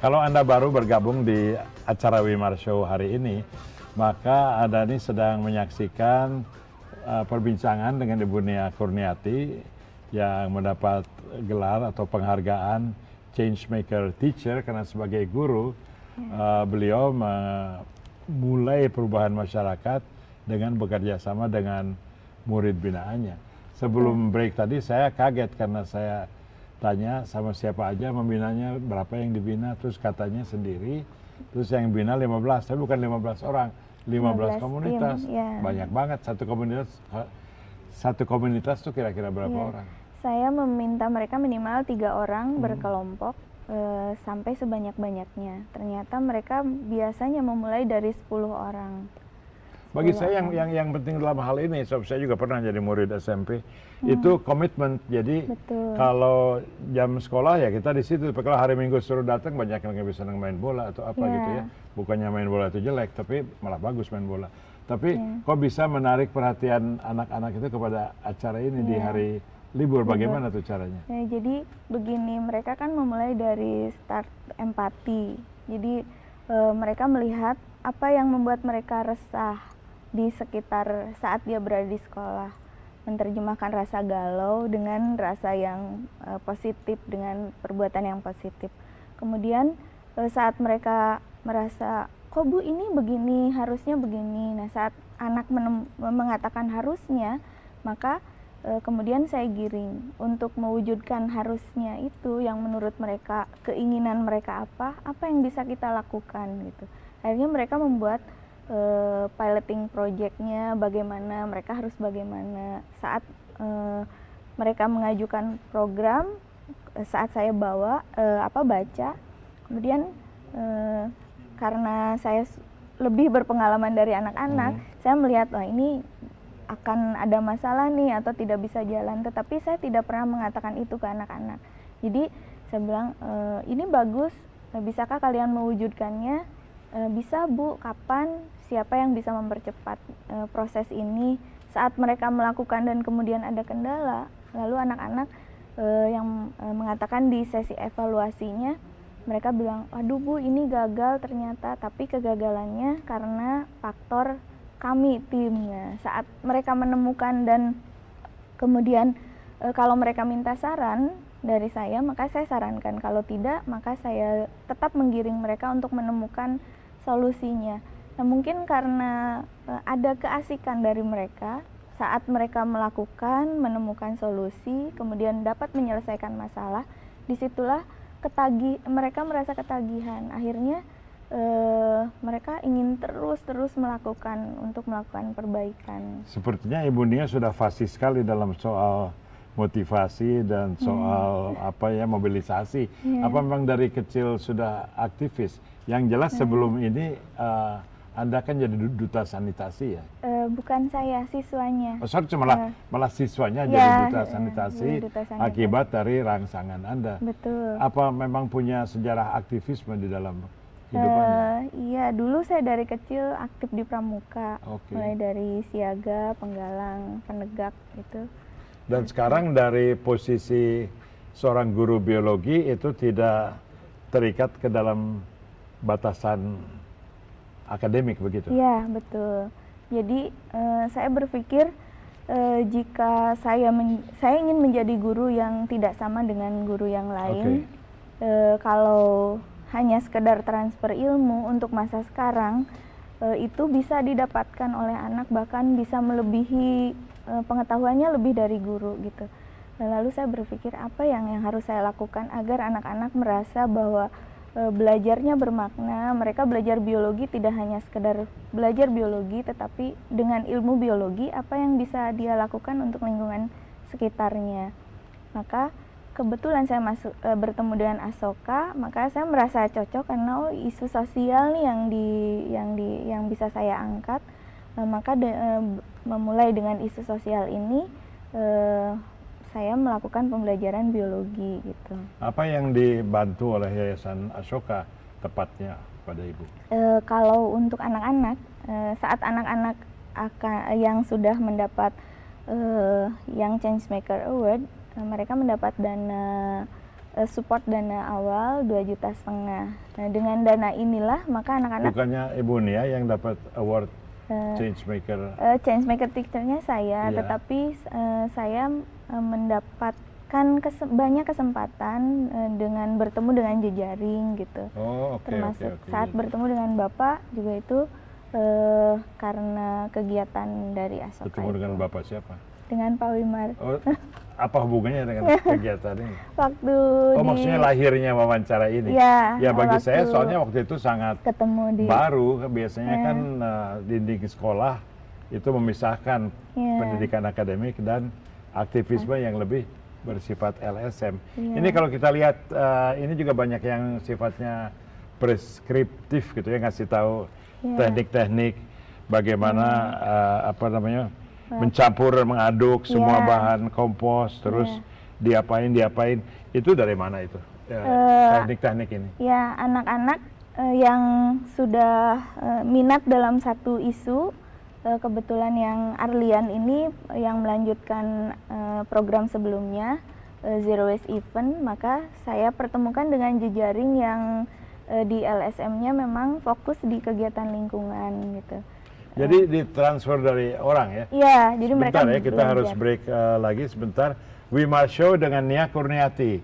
Kalau Anda baru bergabung di acara Wimar Show hari ini, maka Anda ini sedang menyaksikan perbincangan dengan Ibu Nia Kurniati yang mendapat gelar atau penghargaan Changemaker Teacher karena sebagai guru beliau memulai perubahan masyarakat dengan bekerja sama dengan murid binaannya. Sebelum break tadi saya kaget karena saya tanya sama siapa aja membinanya, berapa yang dibina, terus katanya sendiri, terus yang bina 15, tapi bukan 15 orang, 15 komunitas, tim, ya. banyak banget. Satu komunitas tuh kira-kira berapa orang? Saya meminta mereka minimal 3 orang berkelompok sampai sebanyak-banyaknya. Ternyata mereka biasanya memulai dari 10 orang. Bagi saya yang penting dalam hal ini, sebab saya juga pernah jadi murid SMP, itu komitmen. Jadi kalau jam sekolah ya kita di situ. Kalau hari Minggu suruh datang, banyak yang nggak bisa main bola atau apa gitu ya. Bukannya main bola itu jelek, tapi malah bagus main bola. Tapi kok bisa menarik perhatian anak-anak itu kepada acara ini di hari libur? Bagaimana tuh caranya? Ya, jadi begini, mereka kan memulai dari start empati. Jadi mereka melihat apa yang membuat mereka resah di sekitar saat dia berada di sekolah, menerjemahkan rasa galau dengan rasa yang positif, dengan perbuatan yang positif. Kemudian saat mereka merasa, kok Bu ini begini, harusnya begini. Nah, saat anak mengatakan harusnya, maka kemudian saya giring untuk mewujudkan harusnya itu yang menurut mereka, keinginan mereka apa yang bisa kita lakukan gitu. Akhirnya mereka membuat piloting projectnya, bagaimana mereka harus bagaimana saat mereka mengajukan program, saat saya baca, kemudian karena saya lebih berpengalaman dari anak-anak, saya melihat ini akan ada masalah nih atau tidak bisa jalan, tetapi saya tidak pernah mengatakan itu ke anak-anak. Jadi saya bilang, ini bagus, bisakah kalian mewujudkannya? Bisa Bu, kapan? Siapa yang bisa mempercepat proses ini? Saat mereka melakukan dan kemudian ada kendala, lalu anak-anak yang mengatakan di sesi evaluasinya, mereka bilang, aduh Bu, ini gagal ternyata, tapi kegagalannya karena faktor kami timnya. Saat mereka menemukan dan kemudian kalau mereka minta saran dari saya, maka saya sarankan. Kalau tidak, maka saya tetap menggiring mereka untuk menemukan solusinya. Nah, mungkin karena ada keasikan dari mereka saat mereka melakukan, menemukan solusi, kemudian dapat menyelesaikan masalah, disitulah mereka merasa ketagihan. Akhirnya mereka ingin terus melakukan untuk melakukan perbaikan. Sepertinya Ibu Nia sudah fasih sekali dalam soal motivasi dan soal mobilisasi. Apa memang dari kecil sudah aktivis? Yang jelas sebelum ini Anda kan jadi duta sanitasi ya? Bukan saya, siswanya. Oh sorry, malah siswanya jadi duta sanitasi akibat dari rangsangan Anda. Betul. Apa memang punya sejarah aktivisme di dalam hidupannya? Iya, dulu saya dari kecil aktif di pramuka, mulai dari siaga, penggalang, penegak gitu. Dan sekarang dari posisi seorang guru biologi itu tidak terikat ke dalam batasan akademik begitu? Iya, betul. Jadi saya berpikir jika saya ingin menjadi guru yang tidak sama dengan guru yang lain, kalau hanya sekedar transfer ilmu untuk masa sekarang, itu bisa didapatkan oleh anak, bahkan bisa melebihi pengetahuannya lebih dari guru gitu. Lalu saya berpikir apa yang harus saya lakukan agar anak-anak merasa bahwa belajarnya bermakna, mereka belajar biologi tidak hanya sekedar belajar biologi, tetapi dengan ilmu biologi apa yang bisa dia lakukan untuk lingkungan sekitarnya. Maka kebetulan saya bertemu dengan Asoka, maka saya merasa cocok karena isu sosial nih yang bisa saya angkat. Maka memulai dengan isu sosial ini saya melakukan pembelajaran biologi gitu. Apa yang dibantu oleh Yayasan Asoka tepatnya pada Ibu? Kalau untuk anak-anak, saat anak-anak yang sudah mendapat Young Changemaker Award, mereka mendapat dana support dana awal 2,5 juta. Nah, dengan dana inilah maka anak-anak Bukannya Ibu Nia yang dapat award Changemaker? Changemaker Teacher-nya saya, Iya. tetapi saya mendapatkan banyak kesempatan dengan bertemu dengan jejaring gitu. Oh, oke, Termasuk oke. saat bertemu dengan Bapak juga itu karena kegiatan dari Asoka Bertemu itu. dengan Bapak siapa? Dengan Pak Wimar. Oh, apa hubungannya dengan kegiatan ini? Waktu Oh, maksudnya lahirnya wawancara ini? Ya, Ya, bagi saya waktu soalnya waktu itu sangat ketemu di baru. Biasanya kan dinding sekolah itu memisahkan Ya. pendidikan akademik dan aktivisme yang lebih bersifat LSM. Ya. Ini kalau kita lihat, ini juga banyak yang sifatnya preskriptif gitu ya, ngasih tahu Ya. teknik-teknik bagaimana apa namanya mencampur mengaduk semua Ya. bahan kompos terus diapain itu dari mana itu teknik-teknik ini? Ya, anak-anak yang sudah minat dalam satu isu, kebetulan yang Arlian ini yang melanjutkan program sebelumnya Zero Waste Event, maka saya pertemukan dengan jejaring yang di LSM-nya memang fokus di kegiatan lingkungan gitu. Jadi ditransfer dari orang ya? Iya, jadi mereka Sebentar ya, kita belajar. harus break lagi sebentar. Wimar Show dengan Nia Kurniati.